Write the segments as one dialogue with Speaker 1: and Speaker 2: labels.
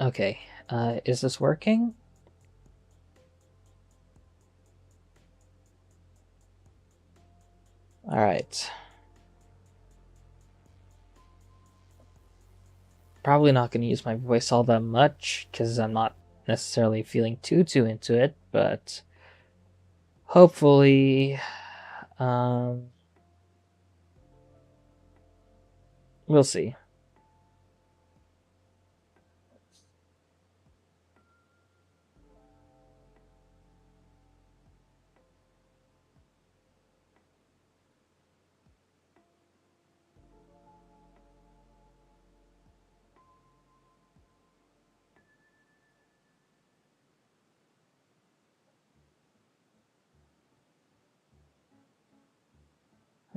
Speaker 1: Okay, is this working? All right. Probably not going to use my voice all that much because I'm not necessarily feeling too into it, but hopefully, um, we'll see.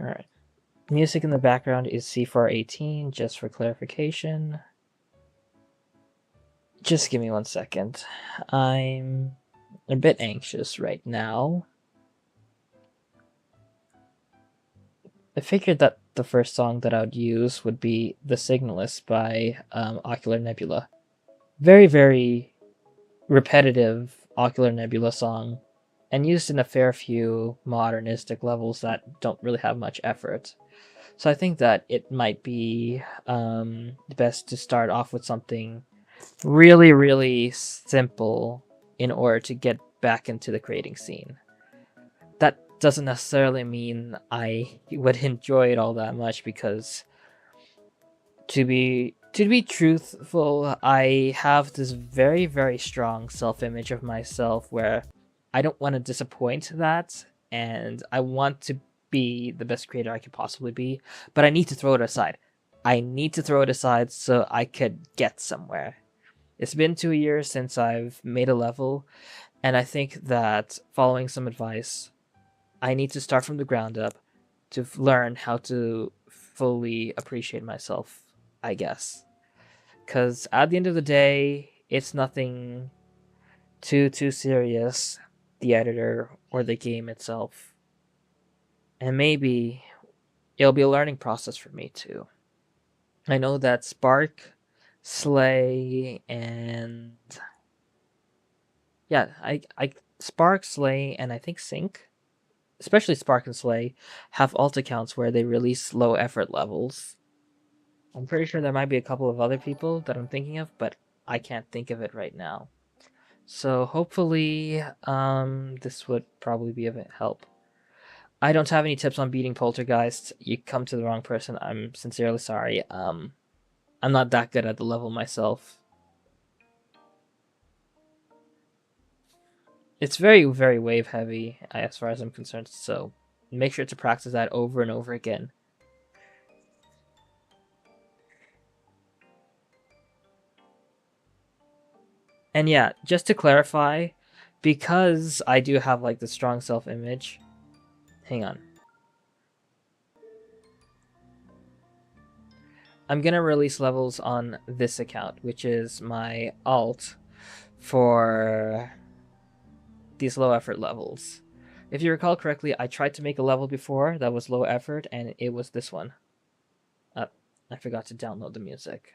Speaker 1: All right. Music in the background is C418, just for clarification. Just give me 1 second. I'm a bit anxious right now. I figured that the first song that I would use would be The Signalist by Ocular Nebula. Very repetitive Ocular Nebula song, and used in a fair few modernistic levels that don't really have much effort. So I think that it might be best to start off with something really simple in order to get back into the creating scene. That doesn't necessarily mean I would enjoy it all that much because to be truthful, I have this very strong self-image of myself where I don't want to disappoint that, and I want to be the best creator I could possibly be, but I need to throw it aside. I need to throw it aside so I could get somewhere. It's been 2 years since I've made a level, and I think that following some advice, I need to start from the ground up to learn how to fully appreciate myself, I guess. Because at the end of the day, it's nothing too serious, the editor or the game itself. And maybe it'll be a learning process for me too. I know that Spark, Slay, and yeah, I Spark, Slay, and I think Sync, especially Spark and Slay, have alt accounts where they release low effort levels. I'm pretty sure there might be a couple of other people that I'm thinking of, but I can't think of it right now. So hopefully, this would probably be of help. I don't have any tips on beating Poltergeist. You come to the wrong person. I'm sincerely sorry. I'm not that good at the level myself. It's very wave heavy as far as I'm concerned. So make sure to practice that over and over again. And yeah, just to clarify, because I do have like the strong self-image. Hang on. I'm gonna release levels on this account, which is my alt for these low effort levels. If you recall correctly, I tried to make a level before that was low effort, and it was this one. I forgot to download the music.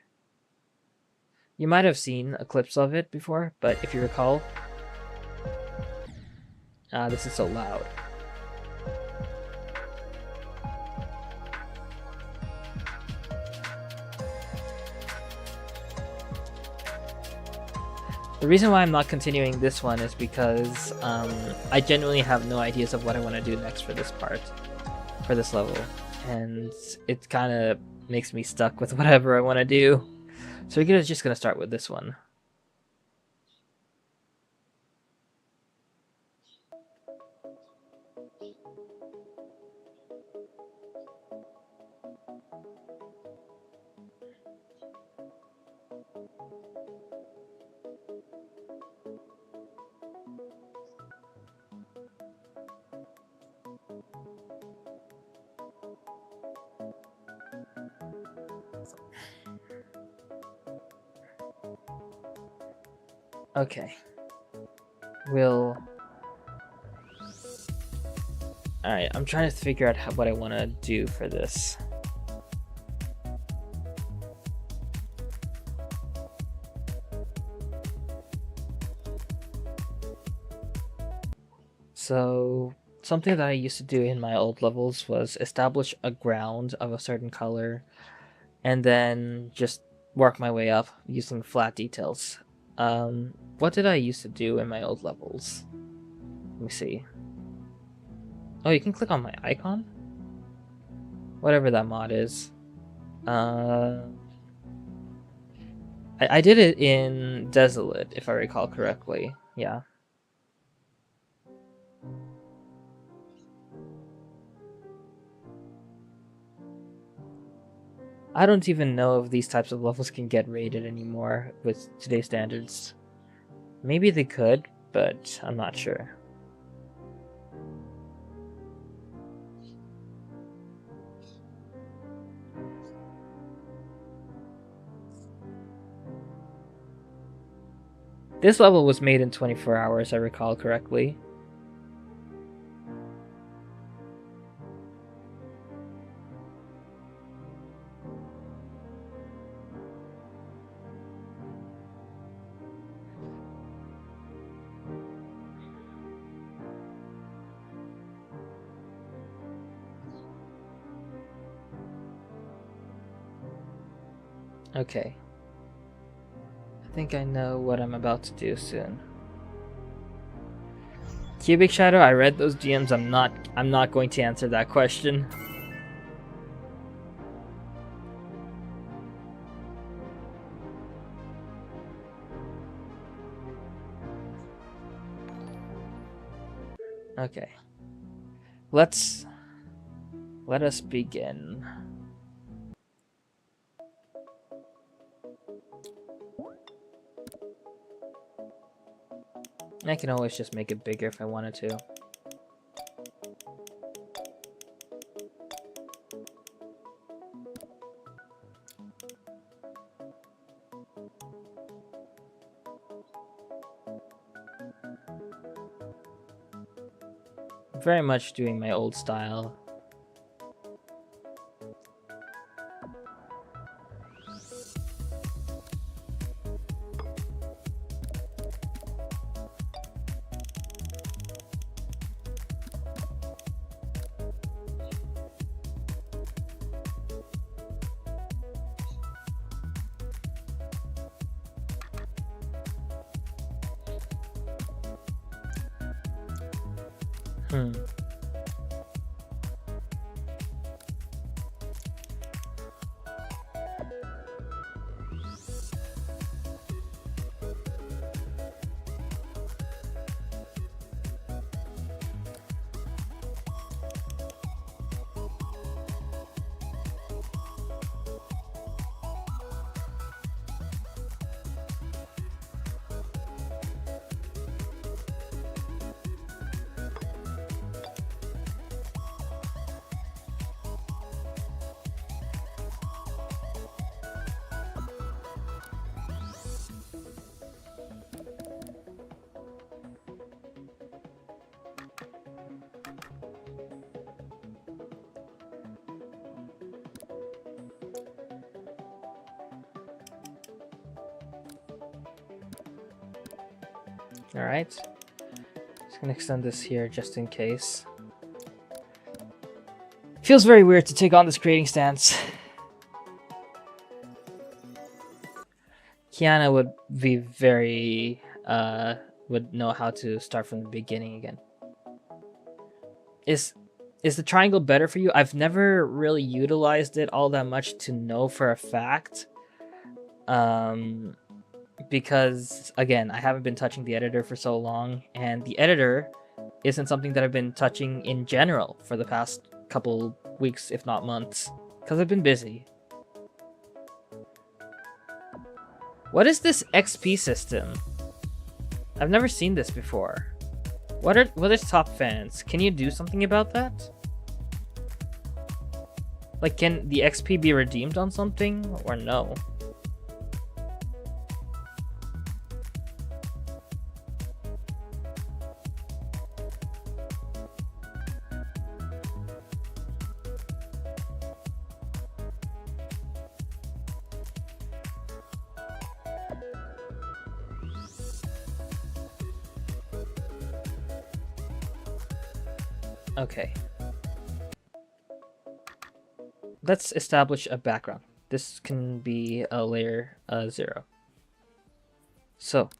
Speaker 1: You might have seen clips of it before, but if you recall, this is so loud. The reason why I'm not continuing this one is because I genuinely have no ideas of what I want to do next for this part, for this level, and it kind of makes me stuck with whatever I want to do. So we're just gonna start with this one. Okay. We'll. Alright, I'm trying to figure out what I want to do for this. So, something that I used to do in my old levels was establish a ground of a certain color and then just work my way up using flat details. What did I used to do in my old levels? Let me see. Oh, you can click on my icon? Whatever that mod is. I did it in Desolate, if I recall correctly. Yeah. I don't even know if these types of levels can get rated anymore with today's standards. Maybe they could, but I'm not sure. This level was made in 24 hours, I recall correctly. Okay. I think I know what I'm about to do soon. Cubic Shadow, I read those DMs. I'm not going to answer that question. Okay. Let us begin. I can always just make it bigger if I wanted to. Very much doing my old style. Alright. Just gonna extend this here just in case. Feels very weird to take on this creating stance. Kiana would be very, would know how to start from the beginning again. Is the triangle better for you? I've never really utilized it all that much to know for a fact. Because, again, I haven't been touching the editor for so long, and the editor isn't something that I've been touching in general for the past couple weeks, if not months, because I've been busy. What is this XP system? I've never seen this before. What is top fans? Can you do something about that? Like, can the XP be redeemed on something, or no? Okay. Let's establish a background. This can be a layer 0. So,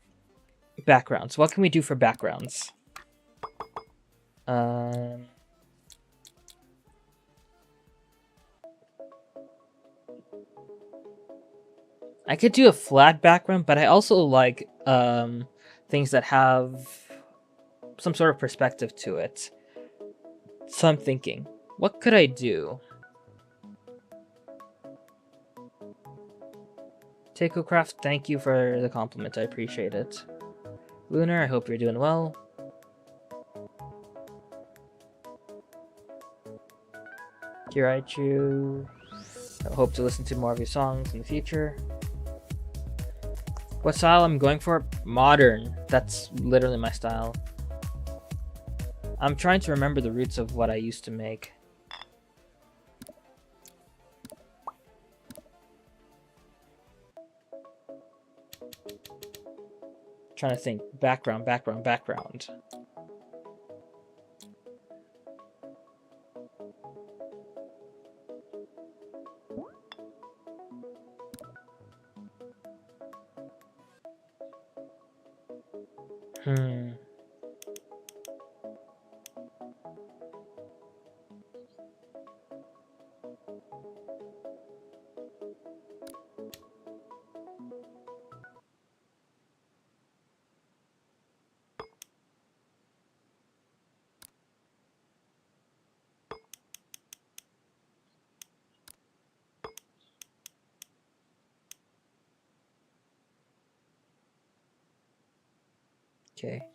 Speaker 1: backgrounds. What can we do for backgrounds? I could do a flat background, but I also like things that have some sort of perspective to it. So I'm thinking, what could I do? TacoCraft, thank you for the compliment. I appreciate it. Lunar, I hope you're doing well. Kiraichu, I hope to listen to more of your songs in the future. What style I'm going for? Modern. That's literally my style. I'm trying to remember the roots of what I used to make. Trying to think. Background. Okay.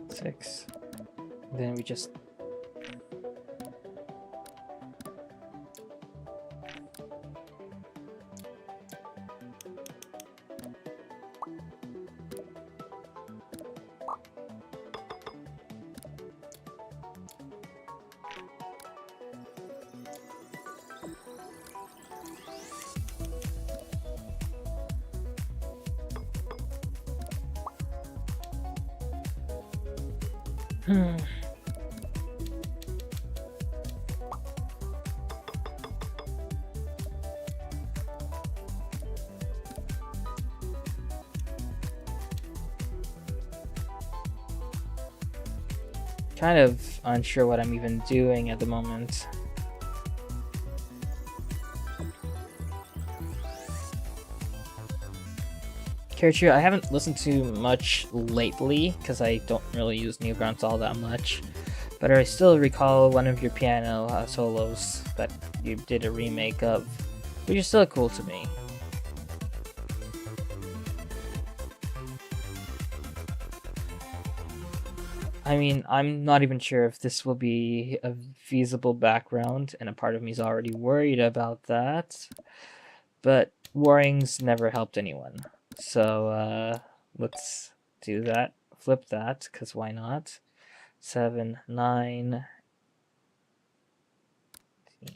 Speaker 1: Six. Then we just kind of unsure what I'm even doing at the moment. Kiraichu, I haven't listened to much lately because I don't really use Newgrounds all that much, but I still recall one of your piano solos that you did a remake of, which is still cool to me. I mean, I'm not even sure if this will be a feasible background, and a part of me is already worried about that. But worrying's never helped anyone. So, let's do that. Flip that, because why not? 7, 9, 10.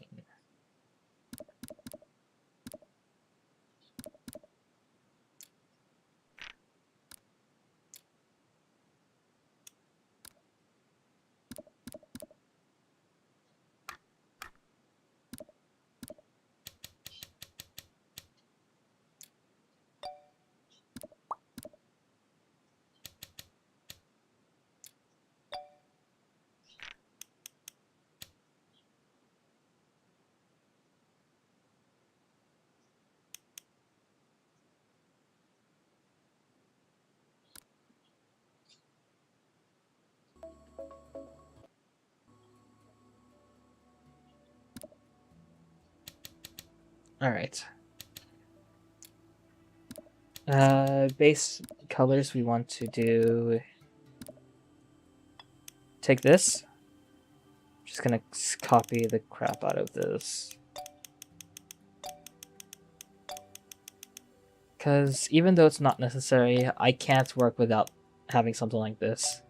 Speaker 1: Alright. Base colors we want to do... Take this. Just gonna copy the crap out of this. Because even though it's not necessary, I can't work without having something like this.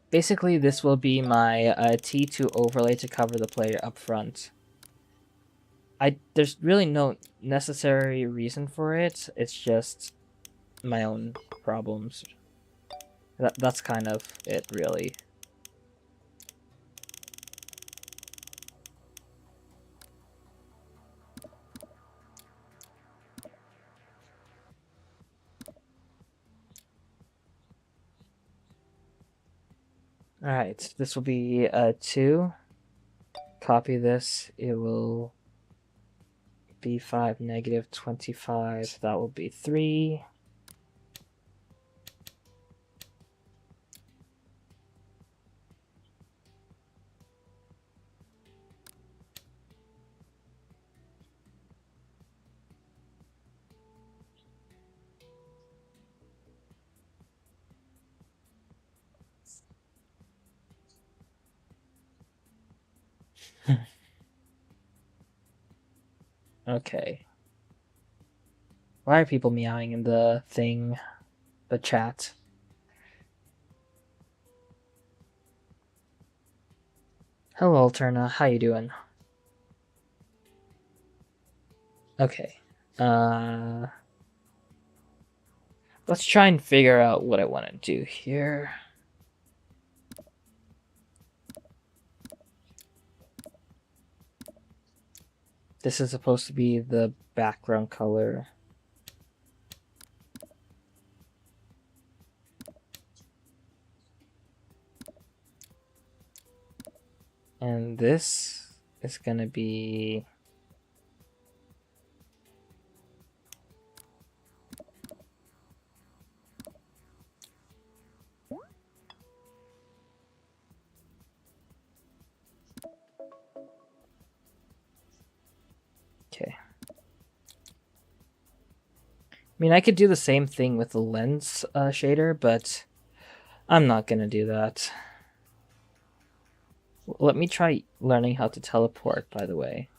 Speaker 1: Basically, this will be my T2 overlay to cover the player up front. There's really no necessary reason for it. It's just my own problems. That's kind of it, really. Alright, this will be 2. Copy this. It will be 5, negative 25. That will be 3. Okay. Why are people meowing in the thing? The chat? Hello, Alterna. How you doing? Okay. Let's try and figure out what I want to do here. This is supposed to be the background color. And this is gonna be... Okay. I mean, I could do the same thing with the lens shader, but I'm not gonna do that. Let me try learning how to teleport, by the way.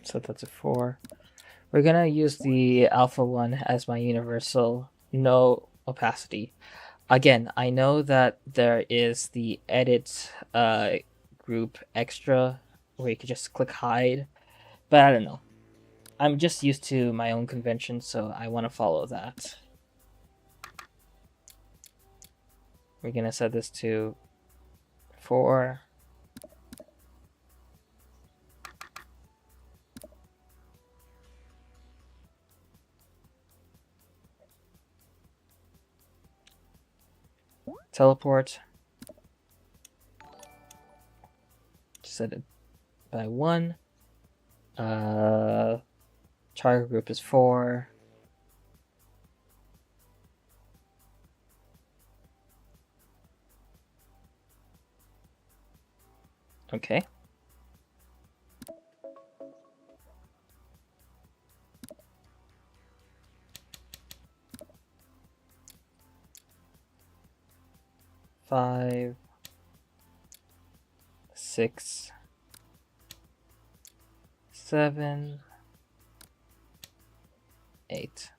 Speaker 1: So that's a 4. We're gonna use the alpha one as my universal, no opacity. Again, I know that there is the edit group extra where you could just click hide, but I don't know. I'm just used to my own convention, so I want to follow that. We're gonna set this to 4. Teleport. Set it by 1. Target group is 4. Okay. Five, 6, 7, 8.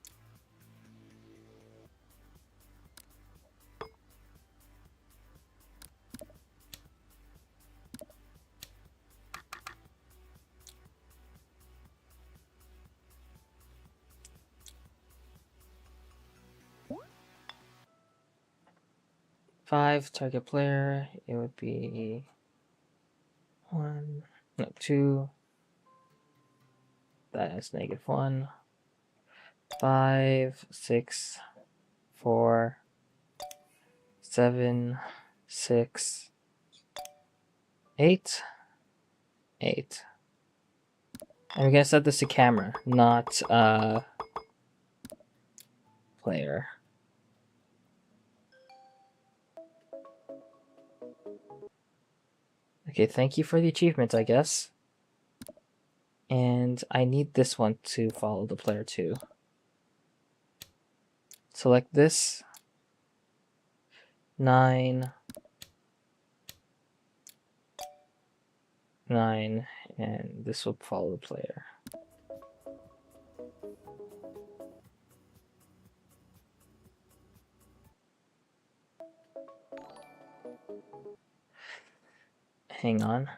Speaker 1: Five, target player, it would be 1, no, 2, that is -1, 5, 6, 4, 7, 6, 8, 8. And we're gonna set this to camera, not player. Okay, thank you for the achievement, I guess. And I need this one to follow the player too. Select this. 9, 9, and this will follow the player. Hang on.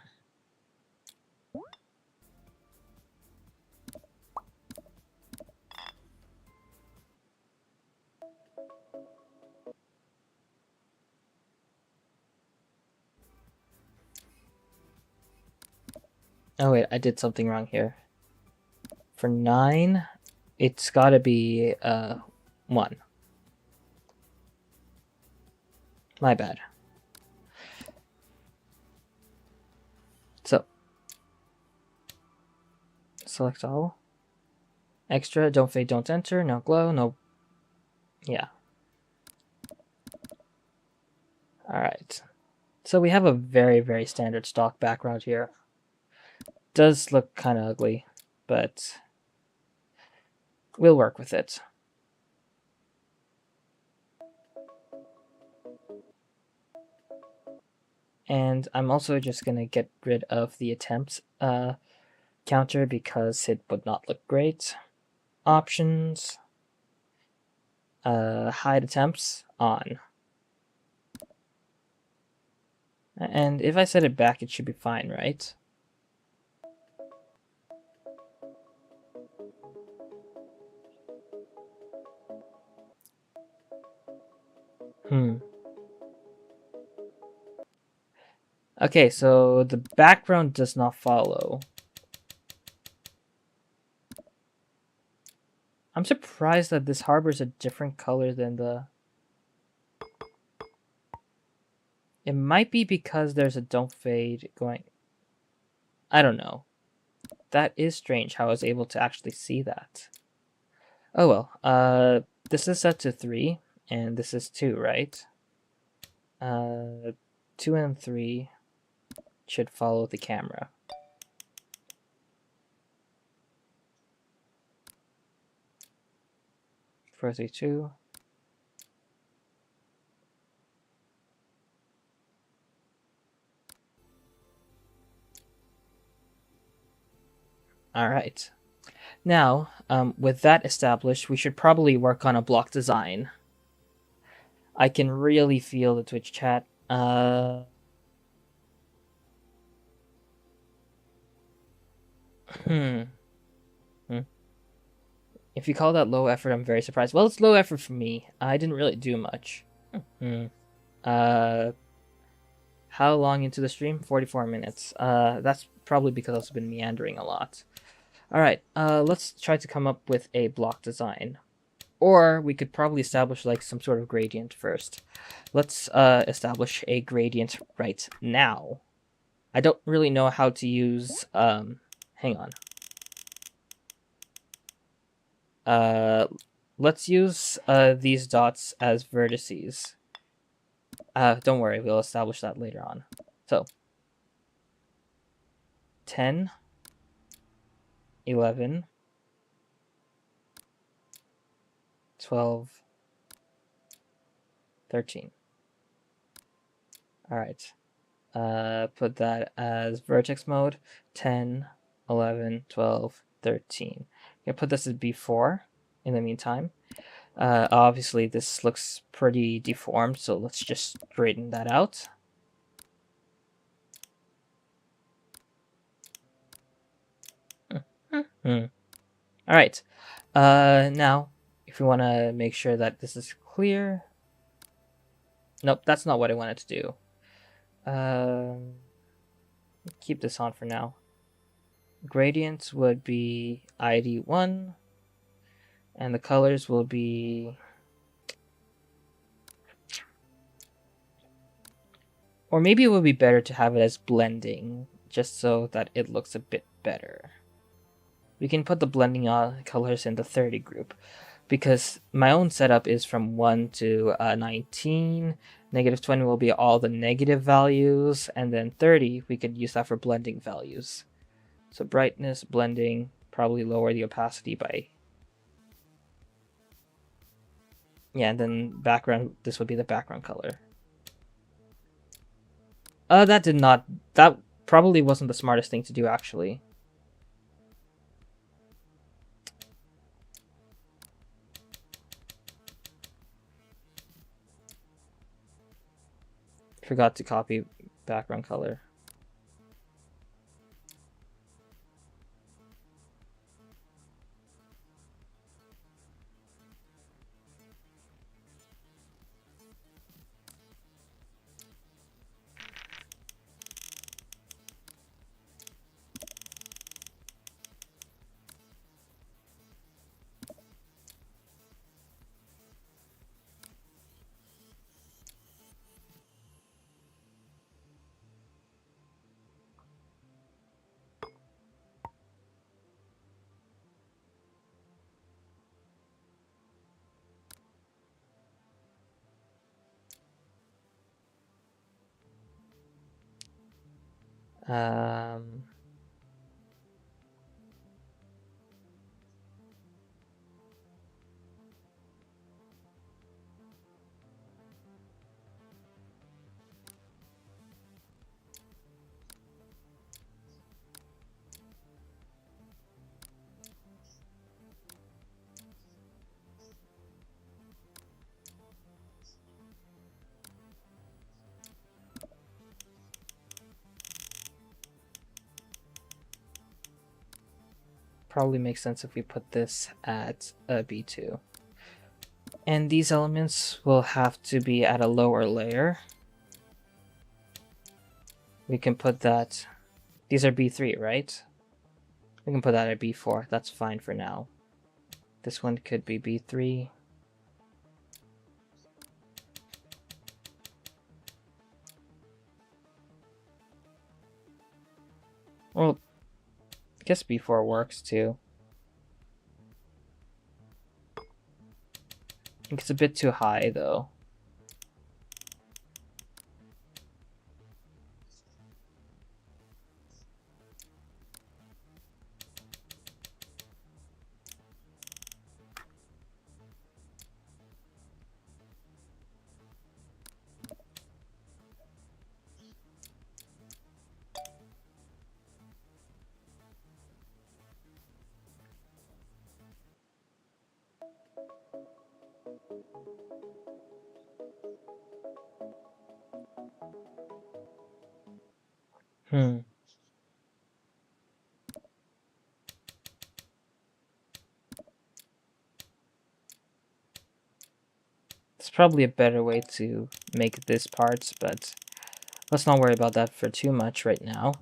Speaker 1: Oh wait, I did something wrong here. For 9, it's gotta be 1. My bad. So, select all. Extra, don't fade, don't enter, no glow, no... Yeah. Alright. So we have a very, very standard stock background here. Does look kind of ugly, but we'll work with it. And I'm also just going to get rid of the attempts counter because it would not look great. Options, hide attempts, on. And if I set it back, it should be fine, right? Okay, so the background does not follow. I'm surprised that this harbors a different color than the... It might be because there's a don't fade going... I don't know. That is strange how I was able to actually see that. Oh well, this is set to 3, and this is 2, right? 2 and 3 should follow the camera. Four, 3, 2. All right. Now, with that established, we should probably work on a block design. I can really feel the Twitch chat. If you call that low effort, I'm very surprised. Well, it's low effort for me. I didn't really do much. How long into the stream? 44 minutes. That's probably because I've been meandering a lot. Alright, let's try to come up with a block design. Or we could probably establish like some sort of gradient first. Let's establish a gradient right now. I don't really know how to use, hang on. Let's use these dots as vertices. Don't worry, we'll establish that later on. So 10, 11, 12, 13. All right. Put that as vertex mode, 10, 11, 12, 13. I'm gonna put this as B4 in the meantime. Obviously this looks pretty deformed, so let's just straighten that out. All right. Now, if we want to make sure that this is clear. Nope, that's not what I wanted to do. Keep this on for now. Gradients would be ID1, and the colors will be... Or maybe it would be better to have it as blending, just so that it looks a bit better. We can put the blending colors in the 30 group, because my own setup is from 1 to 19. Negative 20 will be all the negative values, and then 30, we could use that for blending values. So brightness, blending, probably lower the opacity by... Yeah, and then background, this would be the background color. That probably wasn't the smartest thing to do, actually. Forgot to copy background color. Um, Probably makes sense if we put this at a B2. And these elements will have to be at a lower layer. We can put that... These are B3, right? We can put that at B4. That's fine for now. This one could be B3. Well, I guess B4 works too. I think it's a bit too high though. It's probably a better way to make this part, but let's not worry about that for too much right now.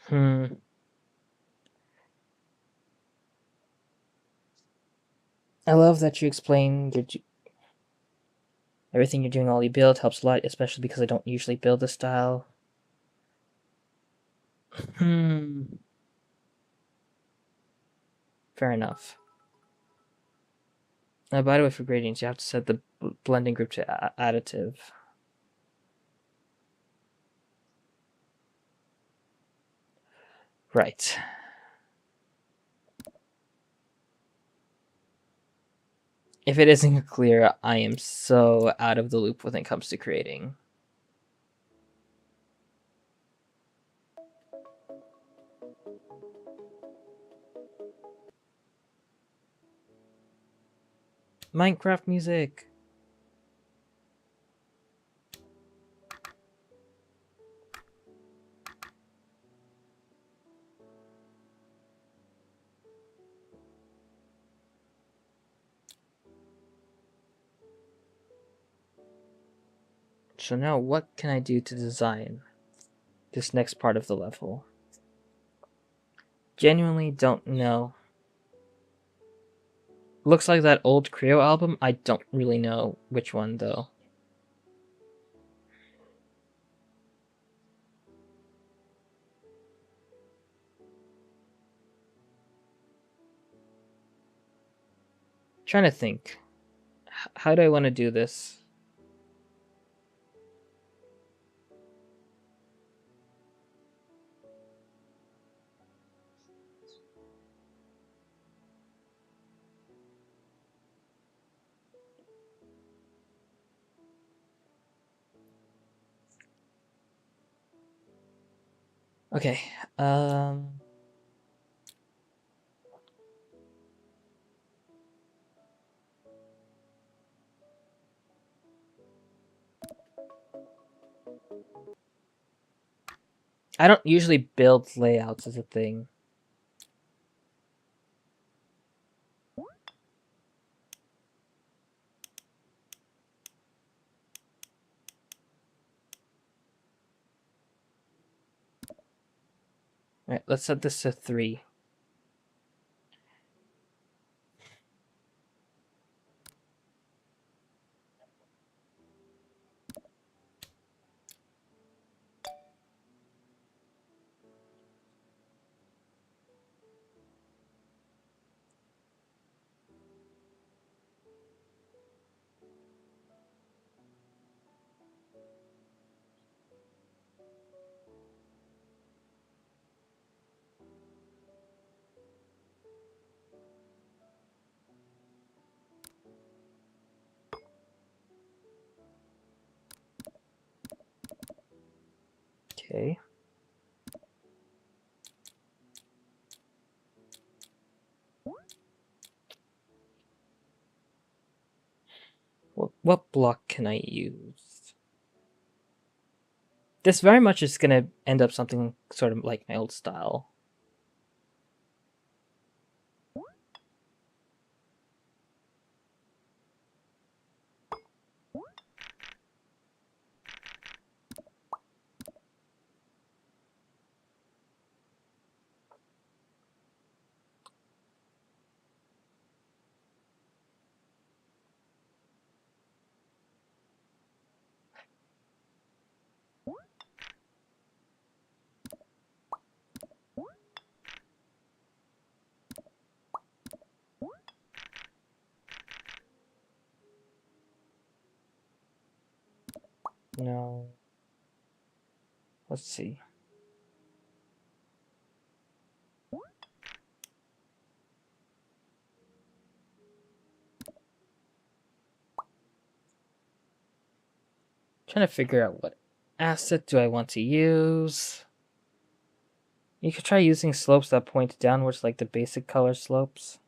Speaker 1: Hmm. I love that you explain everything you're doing, all you build helps a lot, especially because I don't usually build this style. Hmm. Fair enough. By the way, for gradients, you have to set the blending group to additive. Right. If it isn't clear, I am so out of the loop when it comes to creating. Minecraft music. So now what can I do to design this next part of the level? Genuinely don't know. Looks like that old Creo album. I don't really know which one though. Trying to think. How do I want to do this? Okay. I don't usually build layouts as a thing. All right, let's set this to 3. Okay. What block can I use? This very much is going to end up something sort of like my old style. No. Let's see. Trying to figure out what asset do I want to use. You could try using slopes that point downwards like the basic color slopes.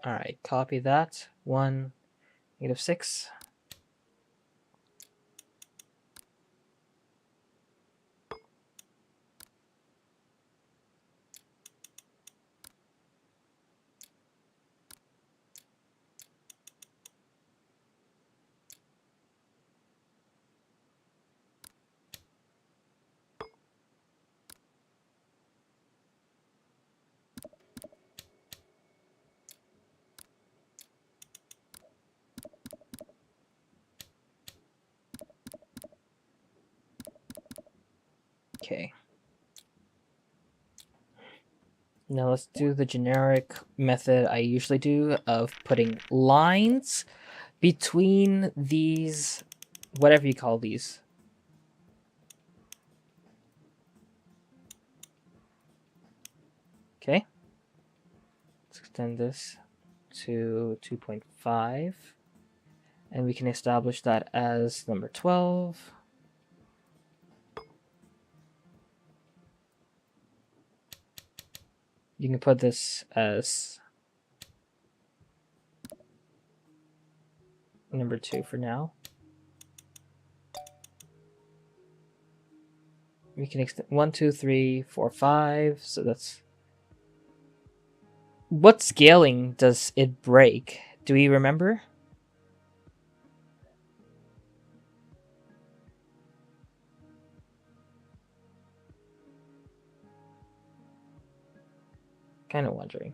Speaker 1: All right, copy that. 1, -6. Okay. Now let's do the generic method I usually do of putting lines between these, whatever you call these. Okay. Let's extend this to 2.5. And we can establish that as number 12. You can put this as number 2 for now. We can extend 1, 2, 3, 4, 5. So that's... What scaling does it break? Do we remember? Kind of wondering.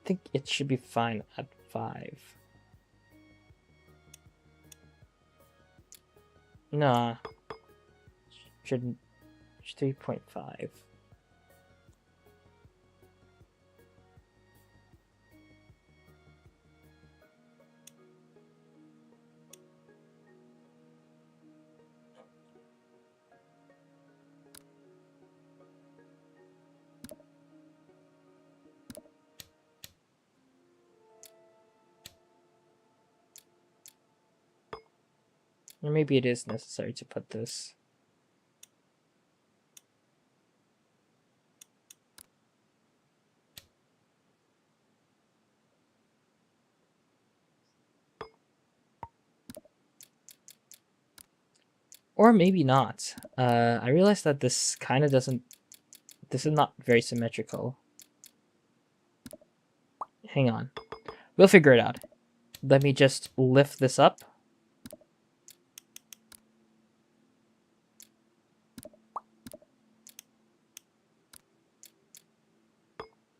Speaker 1: I think it should be fine at 5. Nah. Shouldn't. 3.5. Or maybe it is necessary to put this. Or maybe not. I realize that this kind of doesn't... This is not very symmetrical. Hang on. We'll figure it out. Let me just lift this up.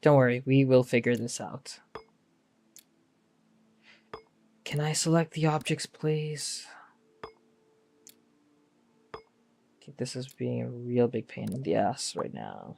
Speaker 1: Don't worry, we will figure this out. Can I select the objects, please? Okay, this is being a real big pain in the ass right now.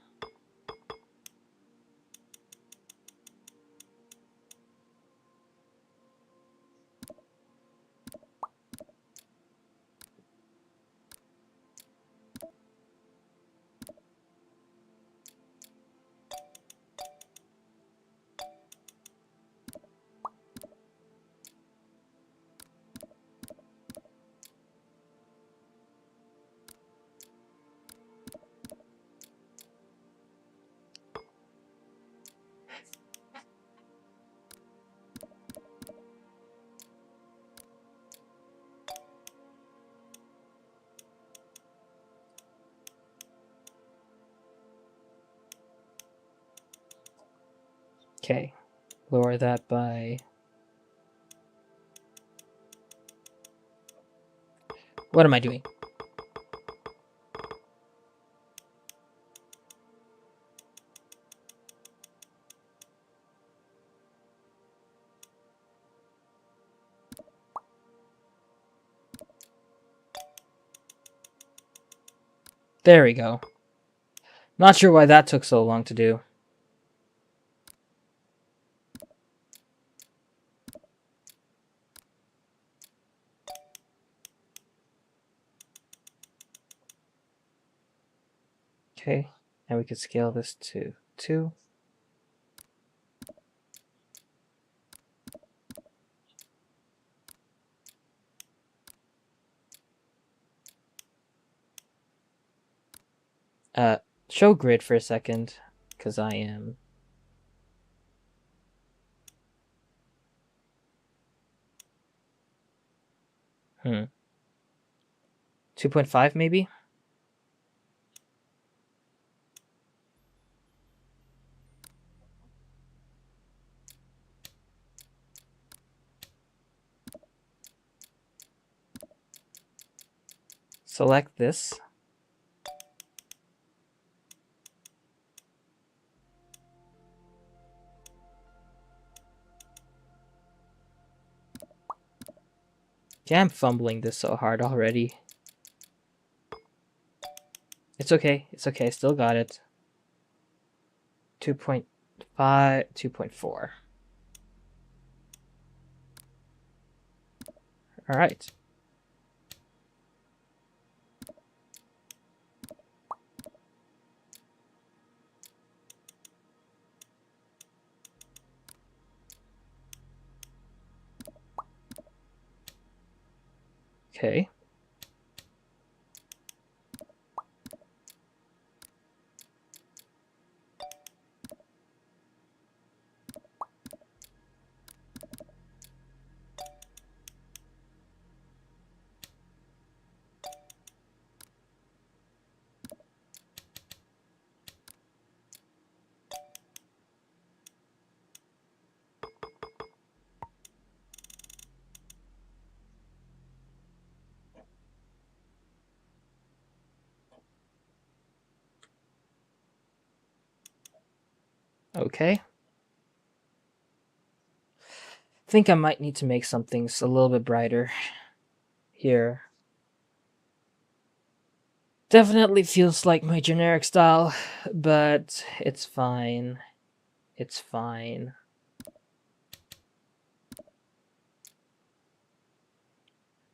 Speaker 1: Okay, lower that by... What am I doing? There we go. Not sure why that took so long to do. Okay, and we could scale this to 2. show grid for a second, because I am... 2.5 maybe? Select this. Yeah, I'm fumbling this so hard already. It's okay. It's okay. I still got it. 2.5, 2.4. All right. Okay. Okay. I think I might need to make some things a little bit brighter here. Definitely feels like my generic style, but it's fine. It's fine.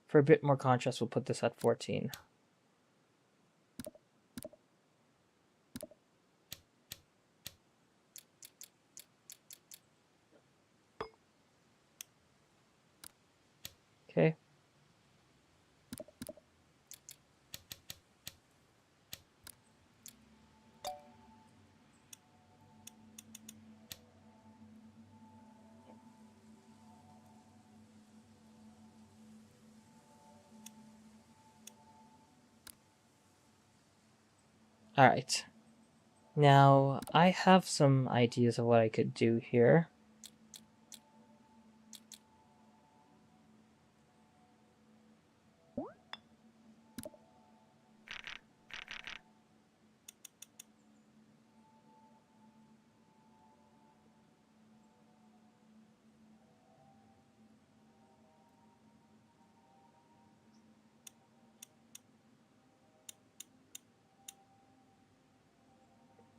Speaker 1: For a bit more contrast, we'll put this at 14. Okay. All right. Now, I have some ideas of what I could do here.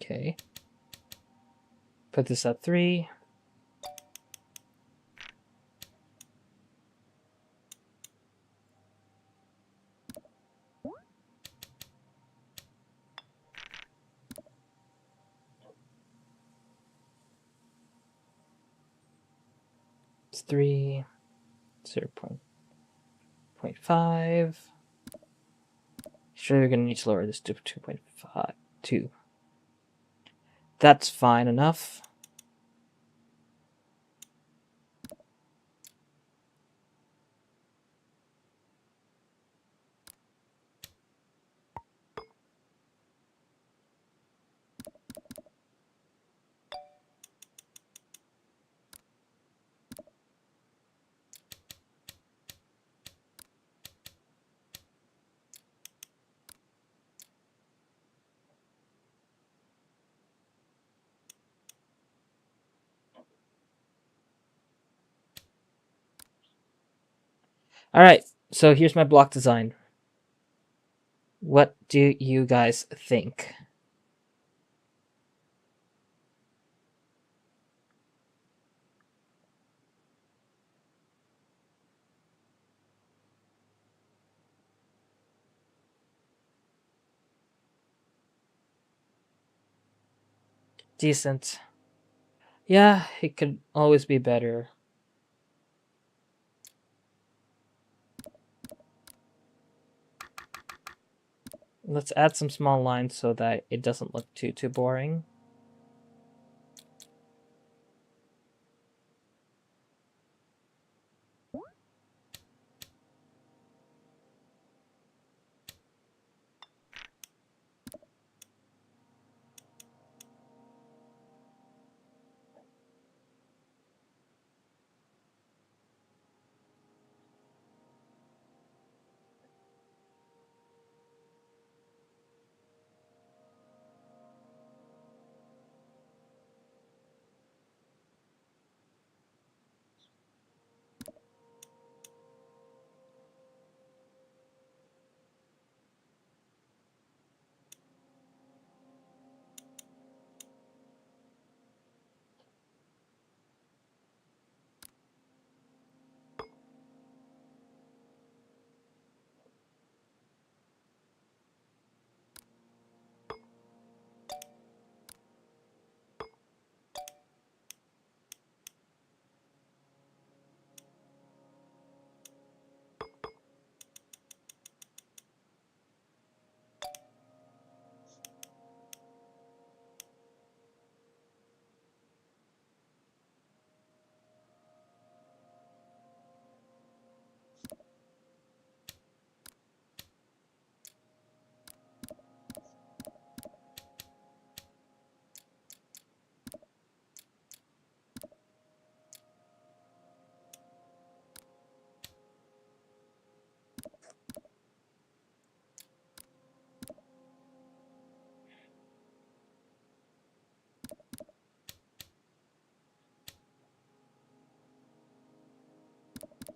Speaker 1: Okay. Put this at 3. It's 3, 0.5. Sure, you're gonna need to lower this to 2.5, 2. That's fine enough. All right, so here's my block design. What do you guys think? Decent. Yeah, it could always be better. let's add some small lines so that it doesn't look too boring.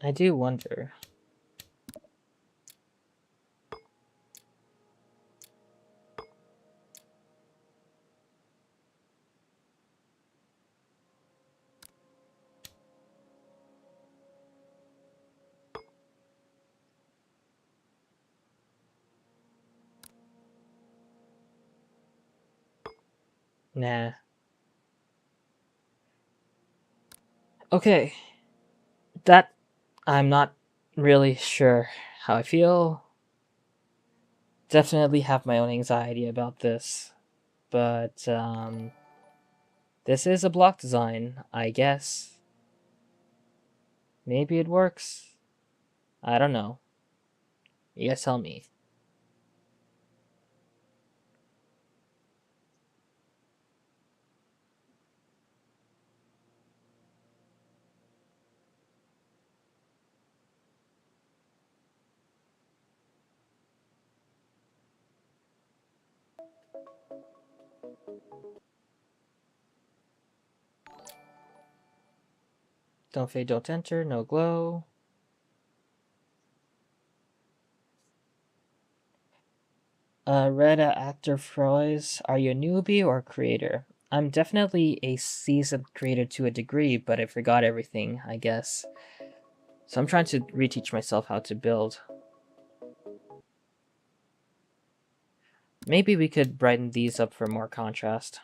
Speaker 1: I do wonder. Nah. Okay. That I'm not really sure how I feel. Definitely have my own anxiety about this. But this is a block design, I guess. Maybe it works. I don't know. You guys tell me. Don't fade, don't enter, no glow. Reda Actor Froys, are you a newbie or a creator? I'm definitely a seasoned creator to a degree, but I forgot everything, I guess. So I'm trying to reteach myself how to build. Maybe we could brighten these up for more contrast.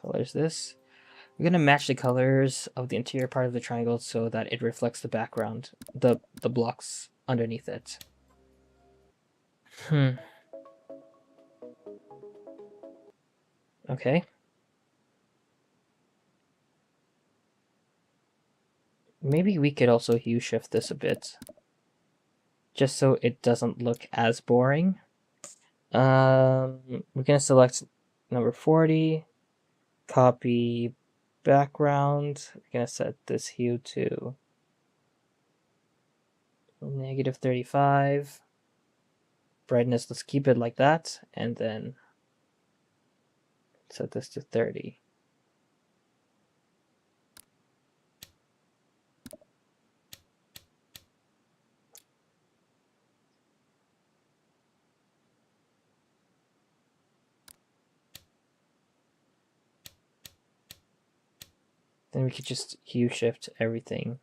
Speaker 1: Colors this. We're gonna match the colors of the interior part of the triangle so that it reflects the background, the blocks underneath it. Okay. Maybe we could also hue shift this a bit, just so it doesn't look as boring. We're gonna select number 40, copy background. We're gonna set this hue to -35. Brightness, let's keep it like that, and then set this to 30. Then we could just hue shift everything.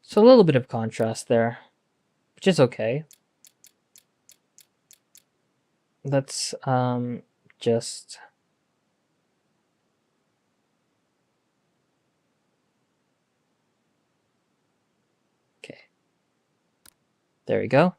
Speaker 1: So a little bit of contrast there, which is okay. Let's just okay. There we go.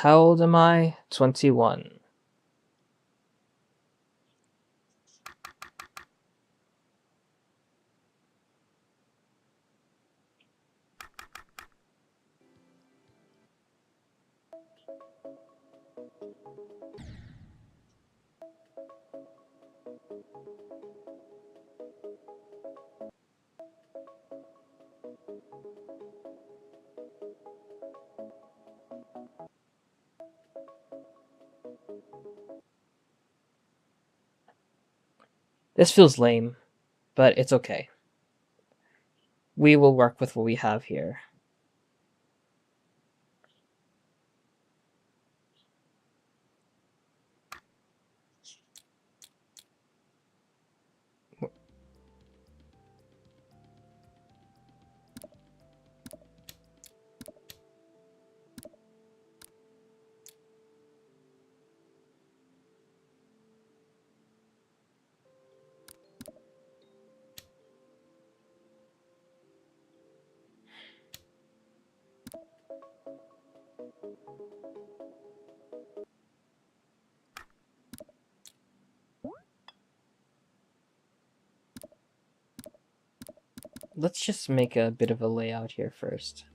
Speaker 1: How old am I? 21. This feels lame, but it's okay. We will work with what we have here. Let's just make a bit of a layout here first.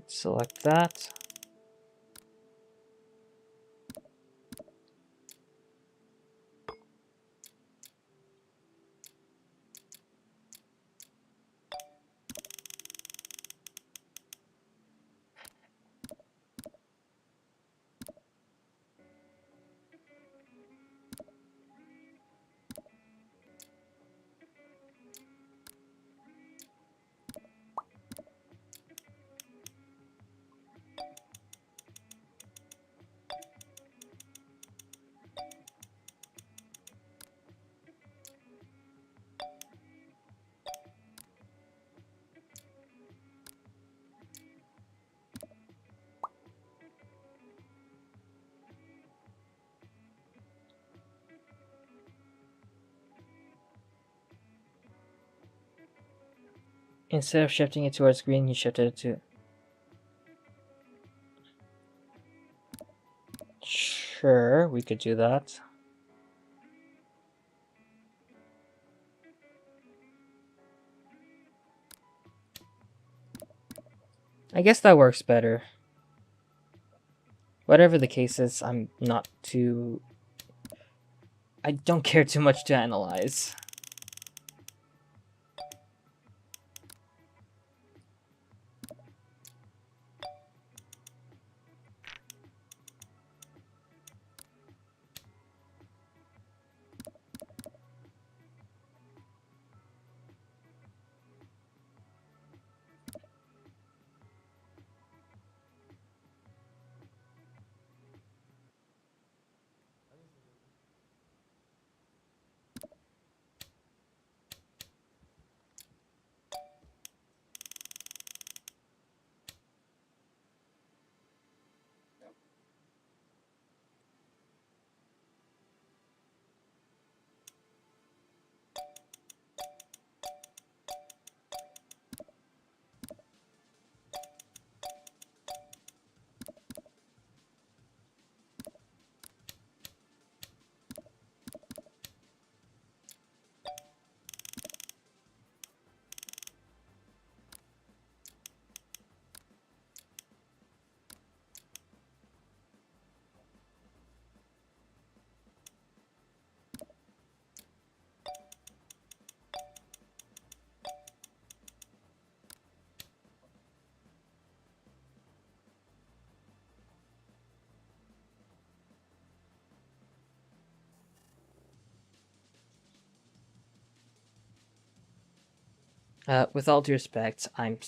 Speaker 1: Select that. Instead of shifting it towards green, you shifted it to... Sure, we could do that. I guess that works better. Whatever the case is, I'm not too. I don't care too much to analyze. With all due respect, I'm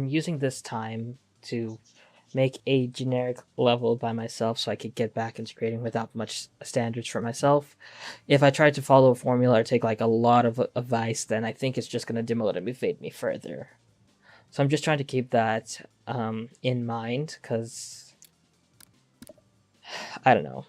Speaker 1: using this time to make a generic level by myself so I could get back into creating without much standards for myself. If I try to follow a formula or take like a lot of advice, then I think it's just gonna demotivate me further. So I'm just trying to keep that in mind because I don't know.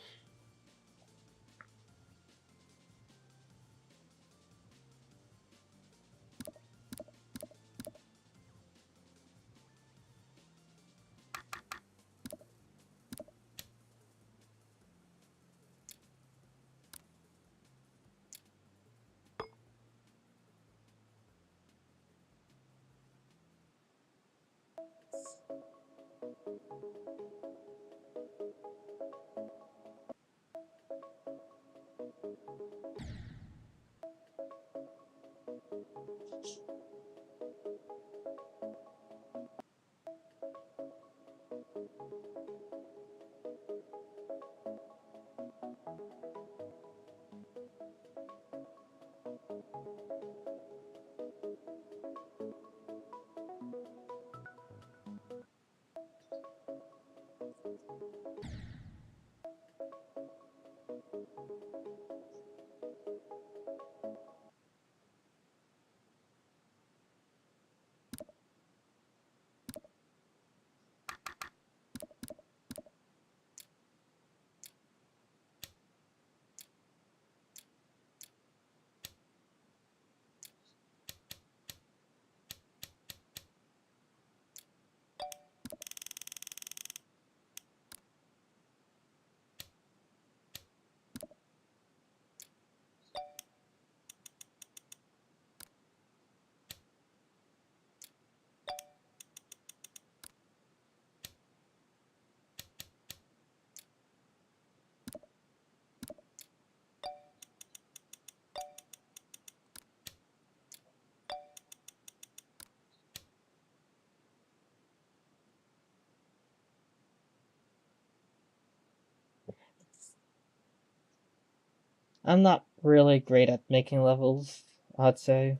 Speaker 1: I'm not really great at making levels, I'd say.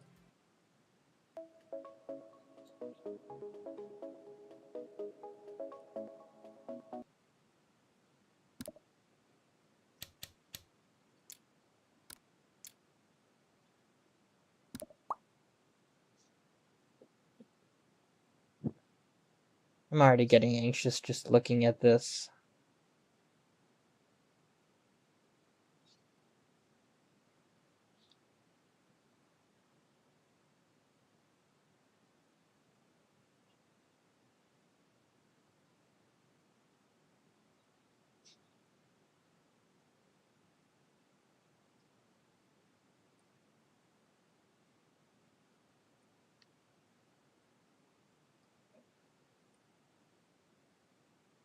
Speaker 1: I'm already getting anxious just looking at this.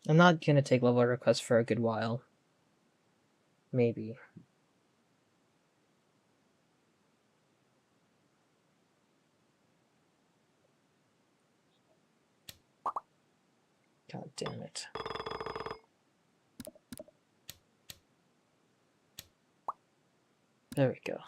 Speaker 1: I'm not gonna take level requests for a good while. Maybe. God damn it. There we go.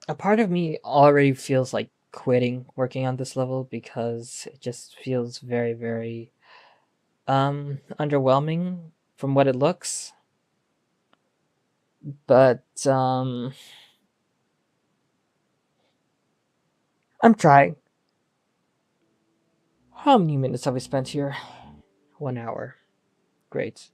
Speaker 1: A part of me already feels like quitting working on this level because it just feels very, very underwhelming from what it looks. But I'm trying. How many minutes have we spent here? 1 hour. Great.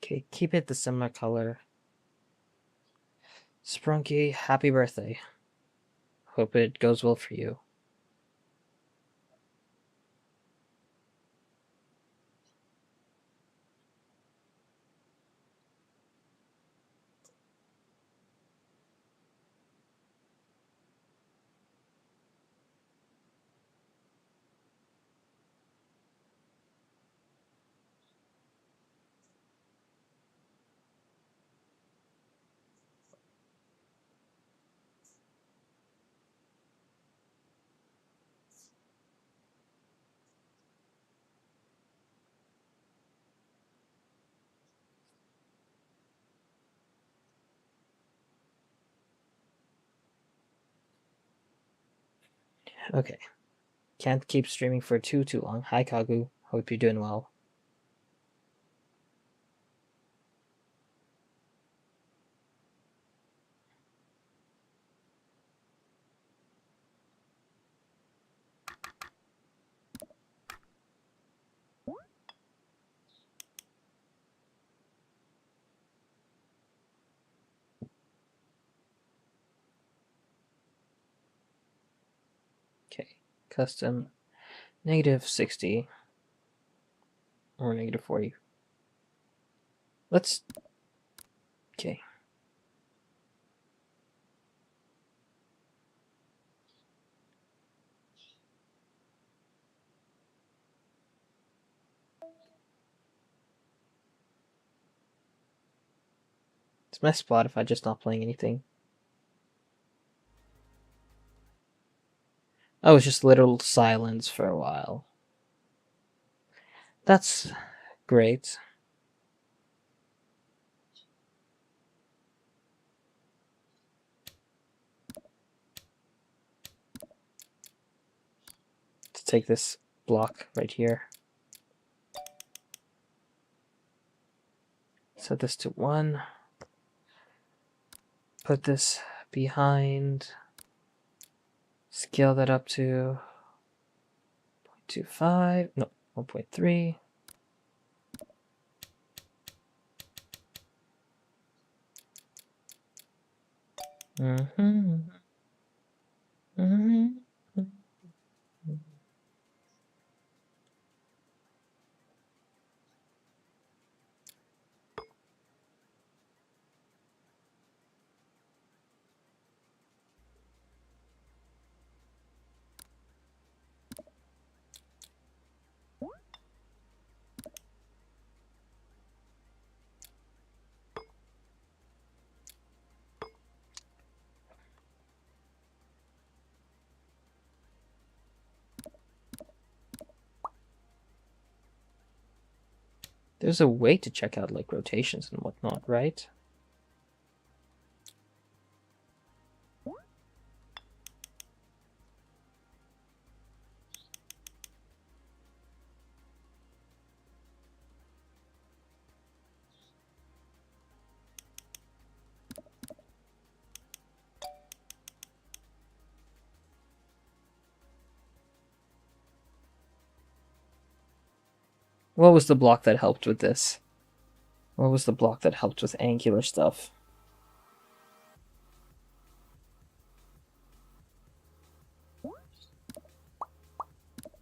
Speaker 1: Okay, keep it the similar color. Sprunky, happy birthday. Hope it goes well for you. Okay. Can't keep streaming for too long. Hi, Kagu. Hope you're doing well. Okay. Custom -60 or -40. Let's. Okay. Is my Spotify just not playing anything? Oh, it's just literal silence for a while. That's great. Let's take this block right here. Set this to 1. Put this behind. Scale that up to 0.25. No, 1.3. Mm-hmm. Mm-hmm. There's a way to check out like rotations and whatnot, right? What was the block that helped with this? What was the block that helped with angular stuff?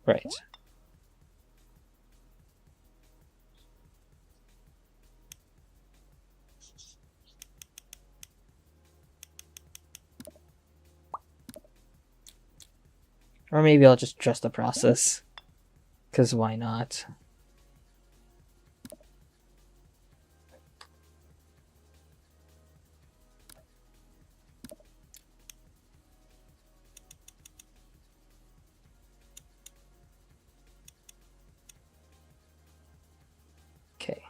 Speaker 1: Right. Or maybe I'll just trust the process. Because why not? Okay.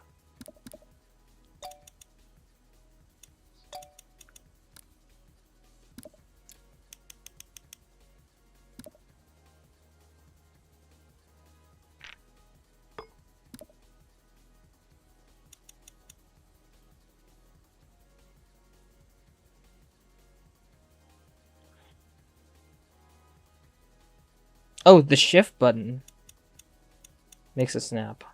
Speaker 1: Oh, the shift button makes a snap.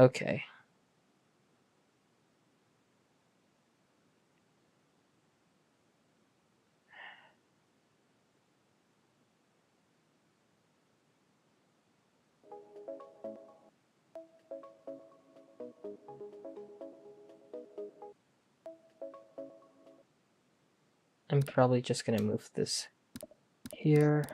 Speaker 1: Okay. I'm probably just gonna move this here.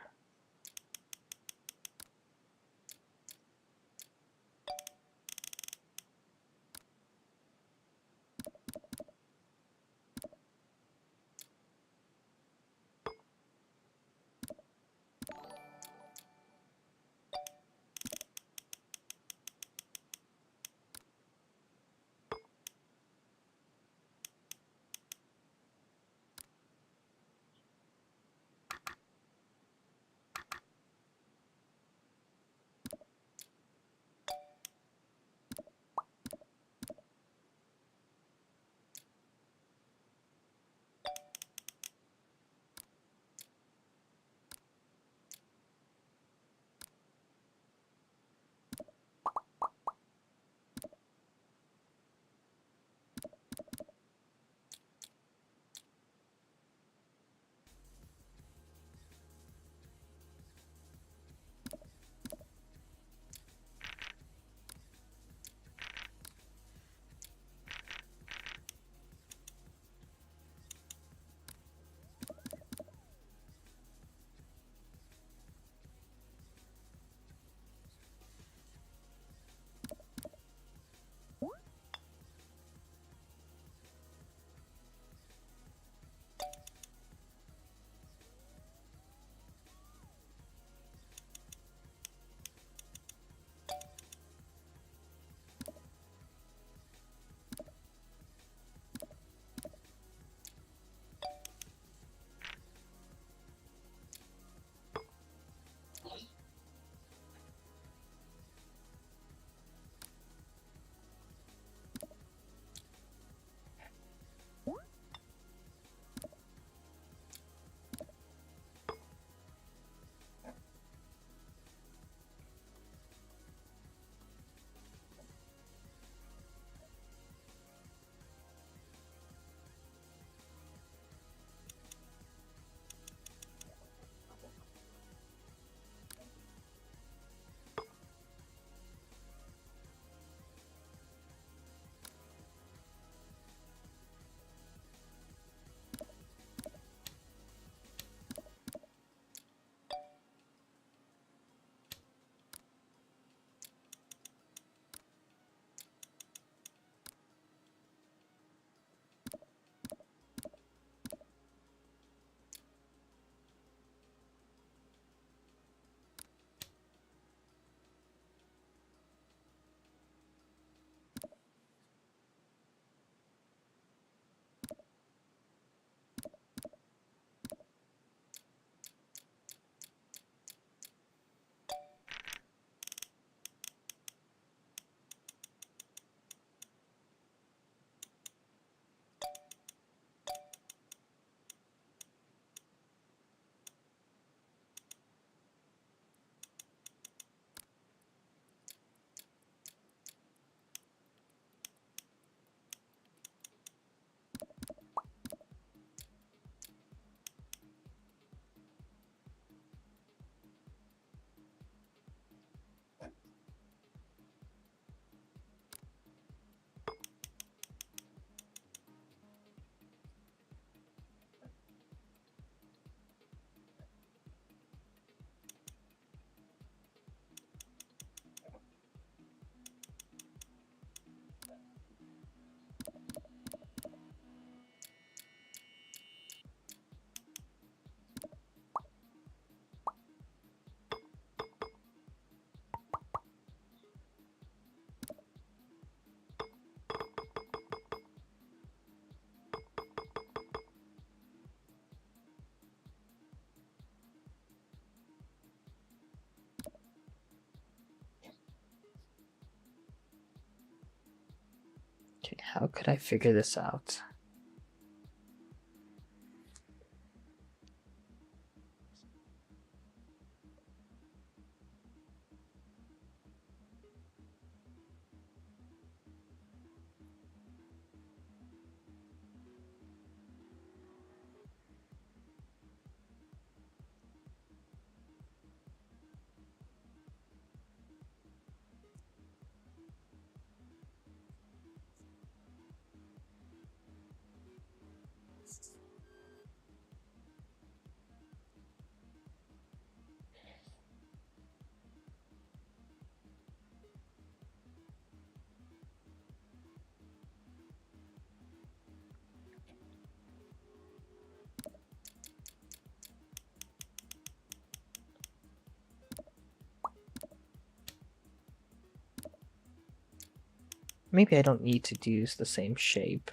Speaker 1: Okay, how could I figure this out? Maybe I don't need to use the same shape.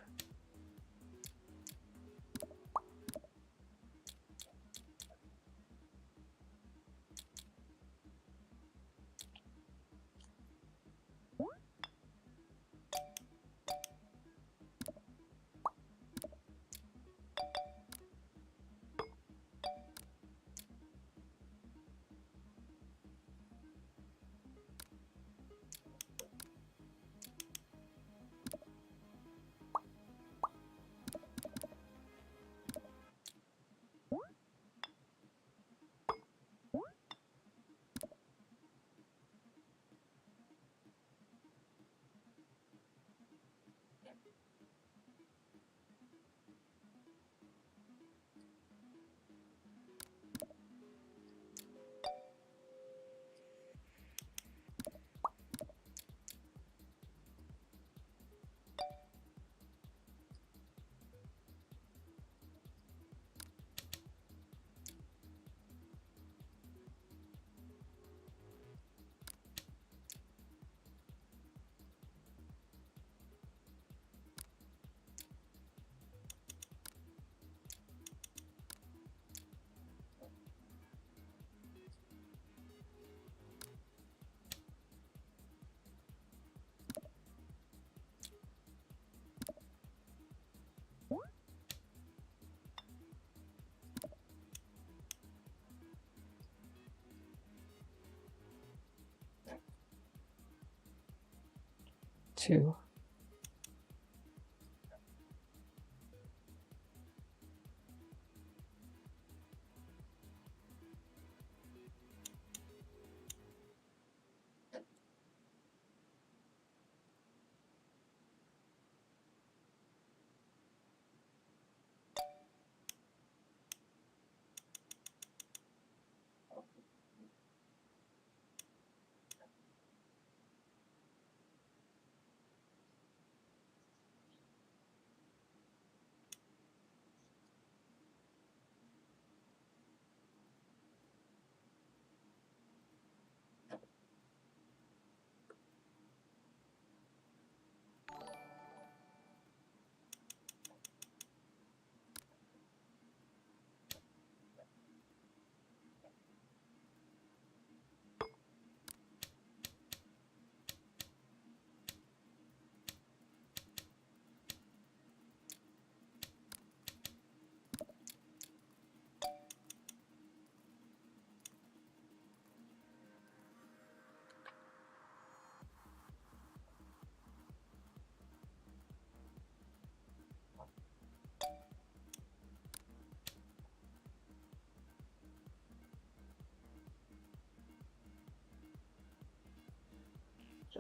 Speaker 1: Two.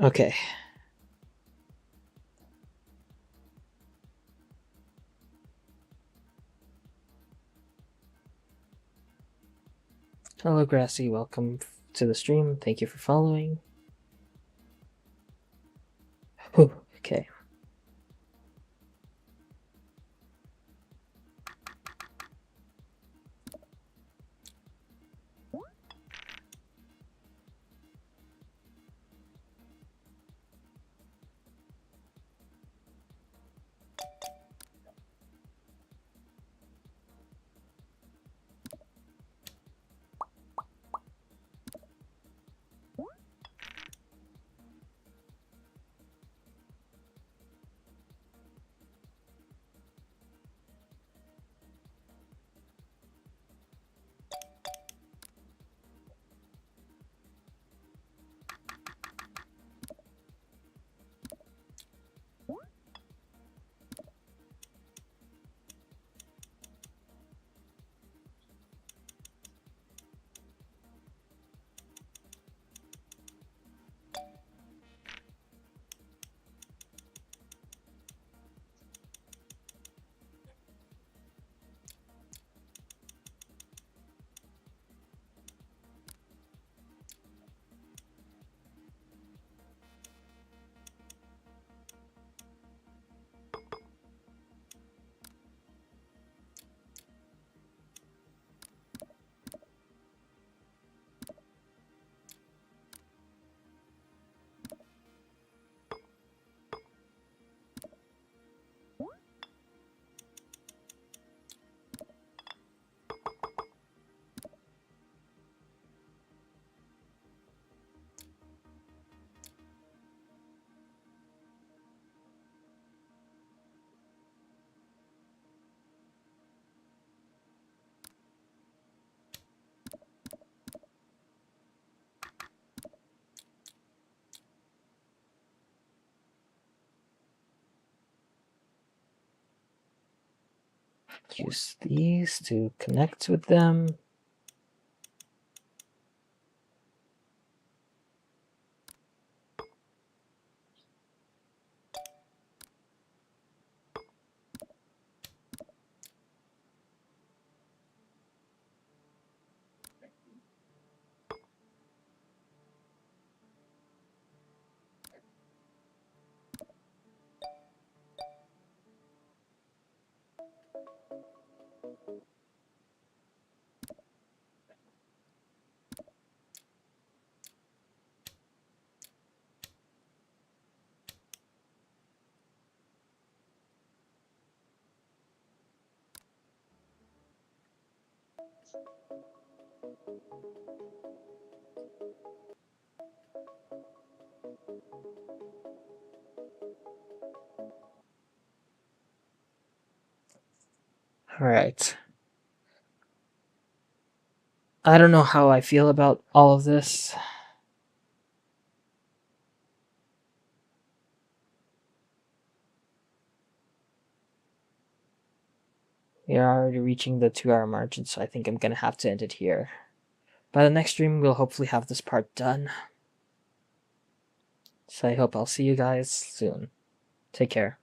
Speaker 1: Okay. Hello, Grassy. Welcome to the stream. Thank you for following. Whew, okay. use these to connect with them. Alright. I don't know how I feel about all of this. We are already reaching the 2-hour margin, so I think I'm gonna have to end it here. By the next stream, we'll hopefully have this part done. So I hope I'll see you guys soon. Take care.